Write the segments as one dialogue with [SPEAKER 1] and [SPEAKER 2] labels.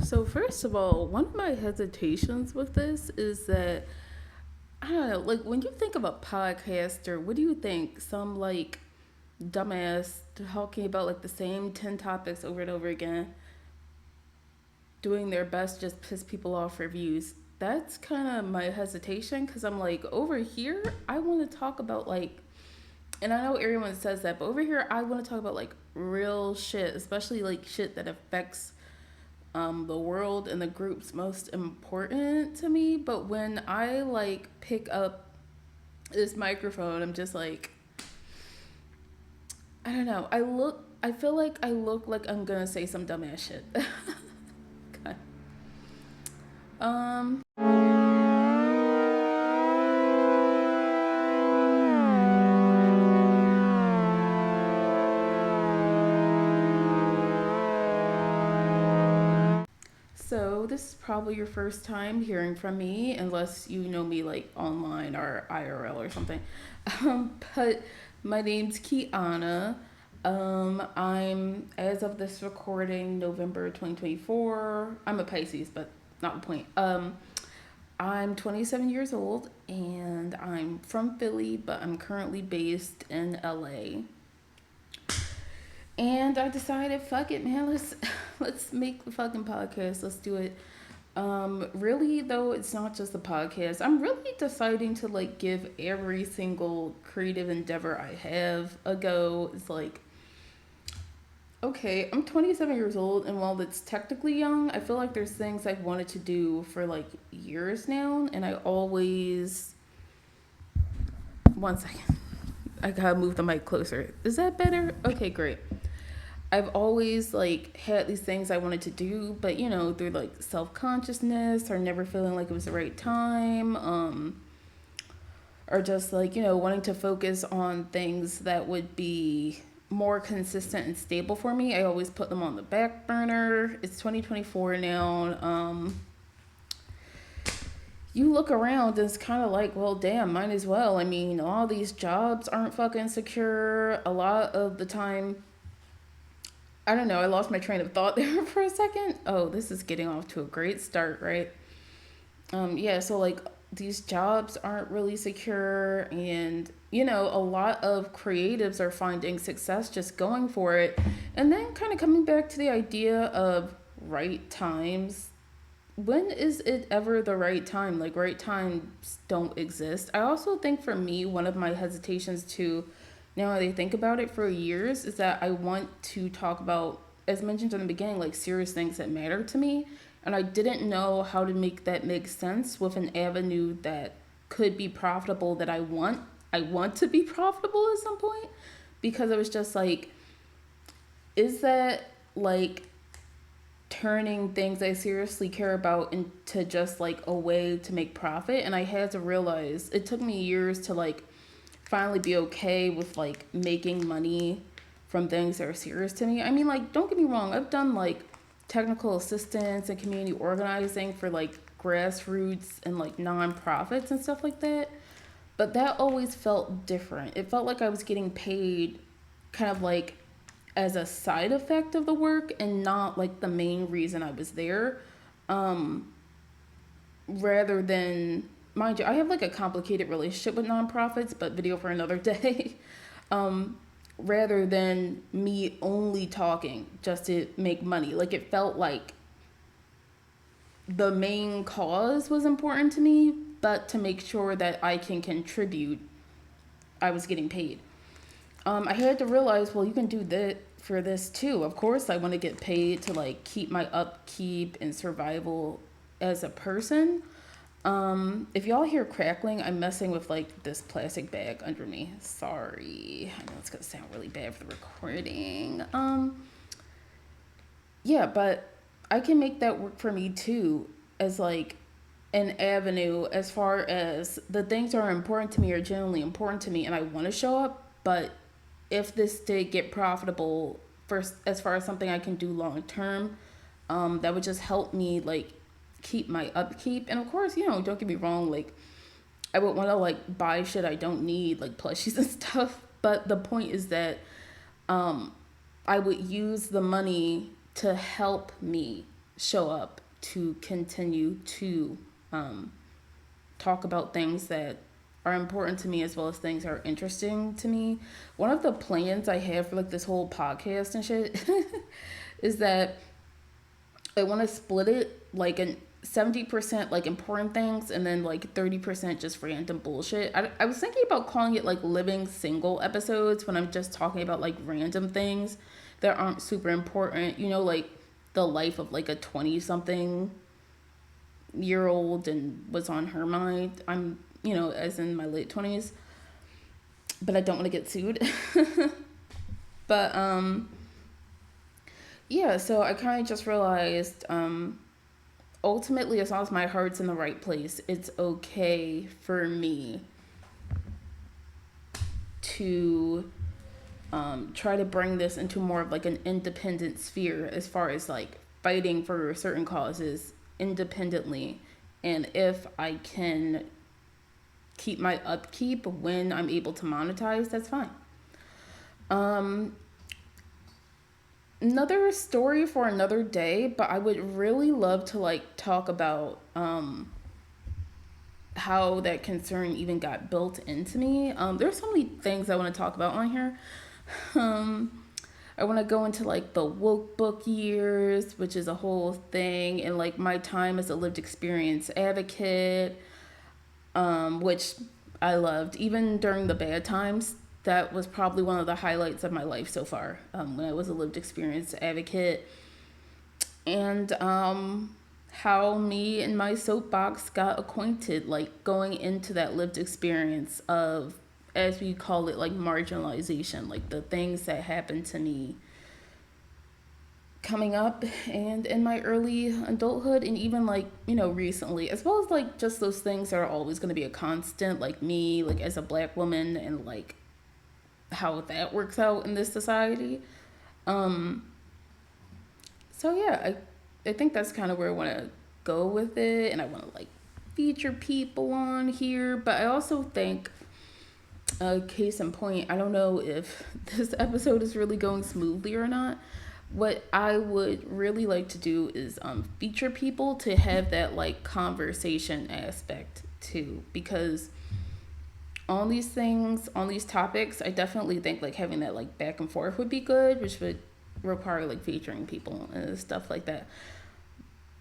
[SPEAKER 1] So first of all, one of my hesitations with this is that I don't know, like when you think of a podcaster, what do you think? Some like dumbass talking about like the same 10 topics over and over again, doing their best just piss people off for views. That's kind of my hesitation because I'm like, over here, I want to talk about like, and I know everyone says that, but over here, I want to talk about like real shit, especially like shit that affects the world and the groups most important to me. But when I like pick up this microphone, I'm just like, I don't know. I feel like I look like I'm gonna say some dumbass shit. Okay. Um, so this is probably your first time hearing from me, unless you know me like online or IRL or something. But my name's Kiana. I'm as of this recording, November 2024. I'm a Pisces, but not the point. I'm 27 years old and I'm from Philly, but I'm currently based in LA. And I decided, fuck it, man. Let's make the fucking podcast. Let's do it. Really though, it's not just a podcast. I'm really deciding to like give every single creative endeavor I have a go. It's like, okay, I'm 27 years old, and while it's technically young, I feel like there's things I've wanted to do for like years now, and I always. One second. I gotta move the mic closer. Is that better? Okay, great. I've always like had these things I wanted to do, but through like self consciousness or never feeling like it was the right time, or just like wanting to focus on things that would be more consistent and stable for me. I always put them on the back burner. It's 2024 now. You look around and it's kind of like, well, damn, might as well. I mean, all these jobs aren't fucking secure. A lot of the time, I don't know, I lost my train of thought there for a second. Oh, this is getting off to a great start, right? Yeah, so like these jobs aren't really secure, and a lot of creatives are finding success just going for it. And then kind of coming back to the idea of right times. When is it ever the right time? Like, right times don't exist. I also think for me, one of my hesitations to now that I think about it for years is that I want to talk about, as mentioned in the beginning, like serious things that matter to me. And I didn't know how to make that make sense with an avenue that could be profitable, that I want to be profitable at some point, because it was just like, is that like turning things I seriously care about into just like a way to make profit? And I had to realize, it took me years to like finally be okay with like making money from things that are serious to me. I mean, like, don't get me wrong, I've done like technical assistance and community organizing for like grassroots and like nonprofits and stuff like that. But that always felt different. It felt like I was getting paid kind of like as a side effect of the work and not like the main reason I was there. Um, Rather than, mind you, I have like a complicated relationship with nonprofits, but video for another day. um, Rather than me only talking just to make money. Like, it felt like the main cause was important to me, but to make sure that I can contribute, I was getting paid. I had to realize, well, you can do that for this too. Of course, I want to get paid to like keep my upkeep and survival as a person. If y'all hear crackling, I'm messing with like this plastic bag under me. Sorry, I know it's gonna sound really bad for the recording. Yeah, but I can make that work for me too, as like an avenue, as far as the things that are important to me are genuinely important to me and I want to show up. But if this did get profitable, first, as far as something I can do long term, that would just help me like keep my upkeep. And of course, don't get me wrong, like I would want to like buy shit I don't need, like plushies and stuff. But the point is that I would use the money to help me. show up to continue to um, talk about things that are important to me as well as things that are interesting to me. One of the plans I have for like this whole podcast and shit is that I want to split it like an 70% like important things and then like 30% just random bullshit. I was thinking about calling it like living single episodes when I'm just talking about like random things that aren't super important, you know, like the life of like a 20 something year old and what's on her mind. I'm, you know, as in my late 20s, but I don't want to get sued. But yeah, so I kind of just realized ultimately, as long as my heart's in the right place, it's okay for me to try to bring this into more of like an independent sphere as far as like fighting for certain causes independently. And if I can keep my upkeep when I'm able to monetize, that's fine. Um, Another story for another day, but I would really love to like talk about how that concern even got built into me. There's so many things I want to talk about on here. Um, I want to go into like the woke book years, which is a whole thing, and like my time as a lived experience advocate, which I loved. Even during the bad times, that was probably one of the highlights of my life so far, when I was a lived experience advocate. And how me and my soapbox got acquainted, like going into that lived experience of, as we call it, like marginalization, like the things that happened to me coming up and in my early adulthood and even like, you know, recently, as well as like just those things that are always going to be a constant, like me, like as a black woman, and like how that works out in this society. um so yeah, I think that's kind of where I want to go with it, and I want to like feature people on here. But I also think, case in point, I don't know if this episode is really going smoothly or not. What I would really like to do is feature people to have that like conversation aspect too, because on these things, on these topics, I definitely think like having that like back and forth would be good, which would require like featuring people and stuff like that.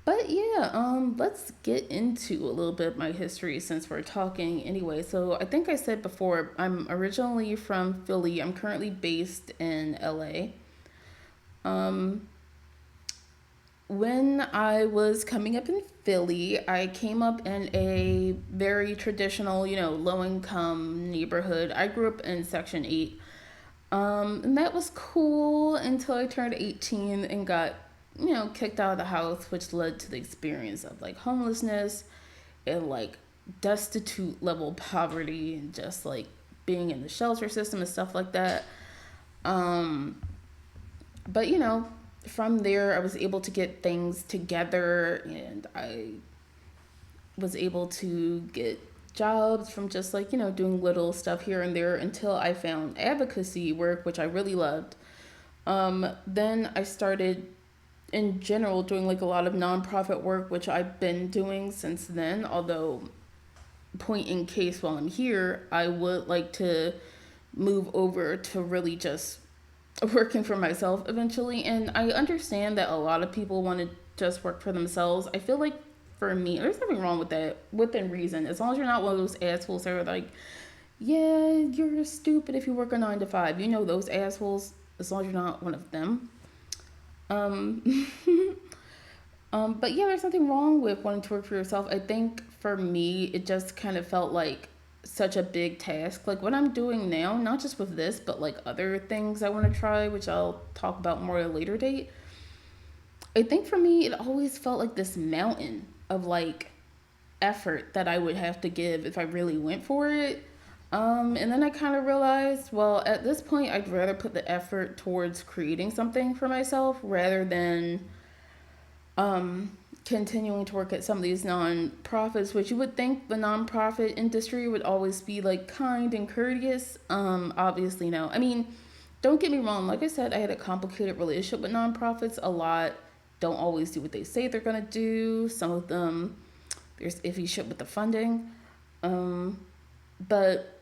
[SPEAKER 1] But yeah, let's get into a little bit of my history since we're talking anyway. So I think I said before, I'm originally from Philly. I'm currently based in LA. Um, when I was coming up in Philly, I came up in a very traditional, you know, low income neighborhood. I grew up in Section 8. And that was cool until I turned 18 and got, you know, kicked out of the house, which led to the experience of like homelessness and like destitute level poverty and just like being in the shelter system and stuff like that. Um, but you know, from there, I was able to get things together, and I was able to get jobs from just like, you know, doing little stuff here and there until I found advocacy work, which I really loved. Then I started in general doing like a lot of nonprofit work, which I've been doing since then. Although, point in case while I'm here, I would like to move over to really just working for myself eventually. And I understand that a lot of people want to just work for themselves. I feel like for me, there's nothing wrong with that within reason. As long as you're not one of those assholes that are like, yeah, you're stupid if you work a 9 to 5. You know those assholes. As long as you're not one of them. Um, but yeah, there's nothing wrong with wanting to work for yourself. I think for me, it just kind of felt like such a big task. Like what I'm doing now, not just with this, but like other things I want to try, which I'll talk about more at a later date. I think for me, it always felt like this mountain of like effort that I would have to give if I really went for it. And then I kind of realized, well, at this point, I'd rather put the effort towards creating something for myself rather than continuing to work at some of these non-profits, which you would think the non-profit industry would always be like kind and courteous. Obviously no. I mean, don't get me wrong, like I said, I had a complicated relationship with non-profits a lot don't always do what they say they're gonna do. Some of them, there's iffy shit with the funding. But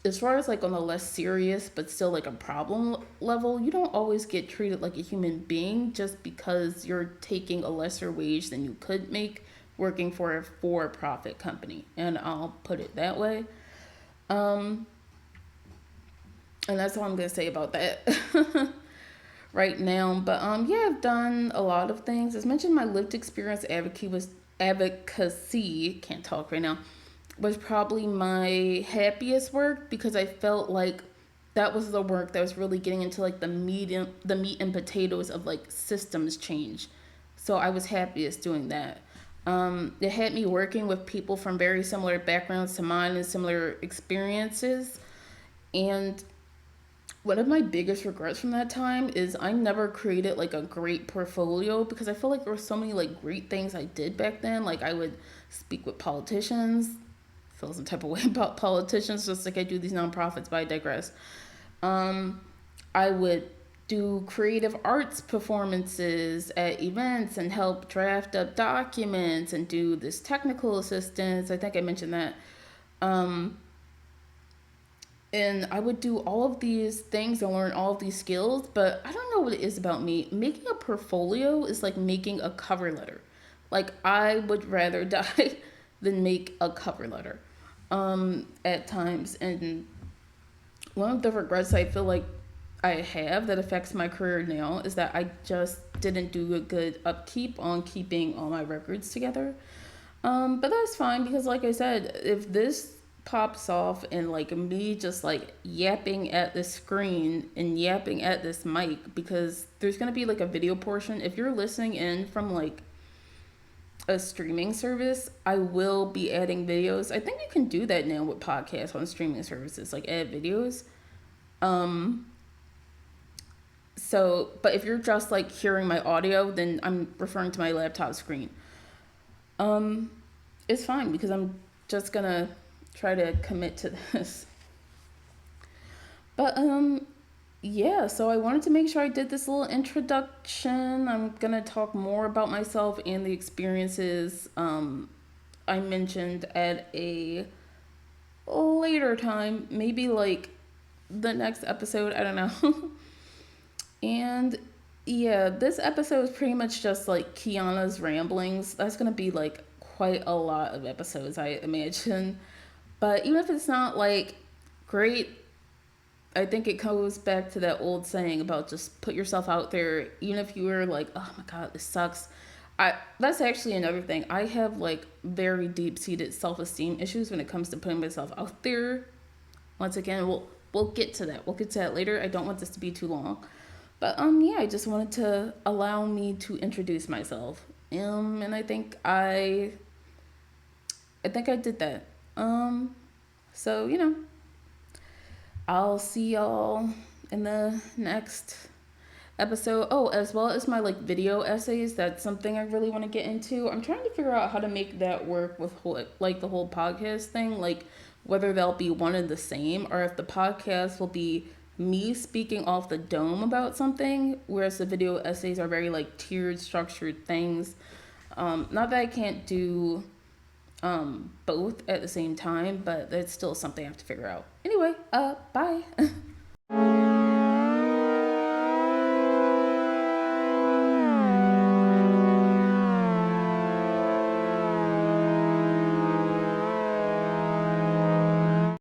[SPEAKER 1] as far as like on a less serious but still like a problem level, you don't always get treated like a human being just because you're taking a lesser wage than you could make working for a for-profit company. And I'll put it that way. Um, and that's all I'm gonna say about that right now. But yeah, I've done a lot of things. As mentioned, my lived experience advocacy, can't talk right now, was probably my happiest work because I felt like that was the work that was really getting into like the meat and potatoes of like systems change. So I was happiest doing that. It had me working with people from very similar backgrounds to mine and similar experiences. And one of my biggest regrets from that time is I never created like a great portfolio because I feel like there were so many like great things I did back then. Like I would speak with politicians, feel some type of way about politicians, just like I do these nonprofits, but I digress. Um, I would do creative arts performances at events and help draft up documents and do this technical assistance. I think I mentioned that. Um, and I would do all of these things and learn all of these skills, but I don't know what it is about me. Making a portfolio is like making a cover letter. Like I would rather die than make a cover letter at times. And one of the regrets I feel like I have that affects my career now is that I just didn't do a good upkeep on keeping all my records together. But that's fine because, like I said, if this pops off and like me just like yapping at the screen and yapping at this mic, because there's gonna be like a video portion. If you're listening in from like a streaming service, I will be adding videos. I think you can do that now with podcasts on streaming services, like add videos. Um, so, but if you're just like hearing my audio, then I'm referring to my laptop screen. Um, it's fine because I'm just gonna try to commit to this. But yeah, so I wanted to make sure I did this little introduction. I'm gonna talk more about myself and the experiences I mentioned at a later time, maybe like the next episode, I don't know. And yeah, this episode is pretty much just like Kiana's ramblings. That's gonna be like quite a lot of episodes, I imagine. But even if it's not like great, I think it goes back to that old saying about just put yourself out there, even if you were like, oh my god, this sucks. I That's actually another thing. I have like very deep seated self esteem issues when it comes to putting myself out there. Once again, we'll get to that. We'll get to that later. I don't want this to be too long. But yeah, I just wanted to allow me to introduce myself. And I think I did that. So I'll see y'all in the next episode. Oh, as well as my like video essays. That's something I really want to get into. I'm trying to figure out how to make that work with like the whole podcast thing. Like whether they'll be one and the same, or if the podcast will be me speaking off the dome about something, whereas the video essays are very like tiered, structured things. Not that I can't do both at the same time, but that's still something I have to figure out. Anyway, bye.